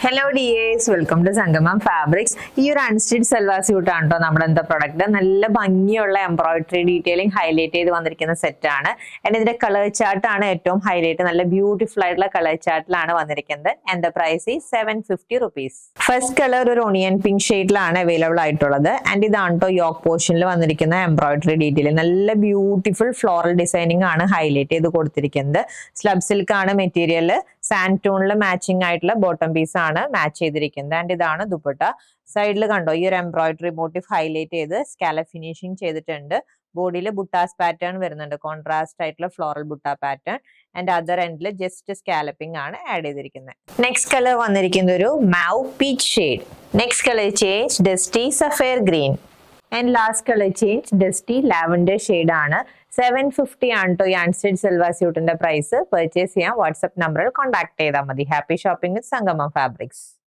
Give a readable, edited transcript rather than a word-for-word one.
Hello dears, welcome to സംഗമം fabrics. ഈ ഒരു അൺസ്റ്റിച്ച് സൽവാർ സ്യൂട്ട് ആണ് കേട്ടോ നമ്മുടെ എന്താ പ്രൊഡക്റ്റ്. നല്ല ഭംഗിയുള്ള എംബ്രോയിഡറി ഡീറ്റെയിലിംഗ് ഹൈലൈറ്റ് ചെയ്ത് വന്നിരിക്കുന്ന സെറ്റ് ആണ്. ആൻഡ് ഇതിന്റെ കളർ ചാർട്ട് ആണ് ഏറ്റവും ഹൈലൈറ്റ്. നല്ല ബ്യൂട്ടിഫുൾ ആയിട്ടുള്ള കളർ ചാർട്ടിലാണ് വന്നിരിക്കുന്നത്. And the price is 750 rupees. First colour ഒരു ഒണിയൻ പിങ്ക് ഷെയ്ഡിലാണ് അവൈലബിൾ ആയിട്ടുള്ളത്. ആൻഡ് ഇതാണ് കേട്ടോ യോക്ക് പോർഷനിൽ വന്നിരിക്കുന്ന എംബ്രോയിഡറി ഡീറ്റെയിൽ. നല്ല ബ്യൂട്ടിഫുൾ ഫ്ലോറൽ ഡിസൈനിങ് ആണ് ഹൈലൈറ്റ് ചെയ്ത് കൊടുത്തിരിക്കുന്നത്. സ്ലബ് സിൽക്ക് ആണ് മെറ്റീരിയൽ. സാൻഡ് ടോണിൽ മാച്ചിങ് ആയിട്ടുള്ള ബോട്ടം പീസ് ആണ് മാച്ച് ചെയ്തിരിക്കുന്നത്. ആൻഡ് ഇതാണ് ദുപ്പട്ട. സൈഡിൽ കണ്ടോ ഈ ഒരു എംബ്രോയിഡറി മോട്ടീവ് ഹൈലൈറ്റ് ചെയ്ത് സ്കാലപ്പ് ഫിനിഷിംഗ് ചെയ്തിട്ടുണ്ട്. ബോഡിയിൽ ബുട്ടാസ് പാറ്റേൺ വരുന്നുണ്ട്, കോൺട്രാസ്റ്റ് ആയിട്ടുള്ള floral butta pattern. And other എൻഡിൽ ജസ്റ്റ് സ്കാലപ്പിംഗ് ആണ് ആഡ് ചെയ്തിരിക്കുന്നത്. നെക്സ്റ്റ് കളർ വന്നിരിക്കുന്ന ഒരു മാവ് peach shade. Next colour change dusty sapphire green. And last colour change dusty lavender shade ആണ്. 750 ആണ് കേട്ടോ ഈ അൺസ്റ്റിച്ച് സൽവാർ സ്യൂട്ടിന്റെ പ്രൈസ്. പർച്ചേസ് ചെയ്യാൻ വാട്സ്ആപ്പ് നമ്പറിൽ കോൺടാക്ട് ചെയ്താൽ മതി. ഹാപ്പി ഷോപ്പിംഗ് വിത്ത് സംഗമം ഫാബ്രിക്സ്.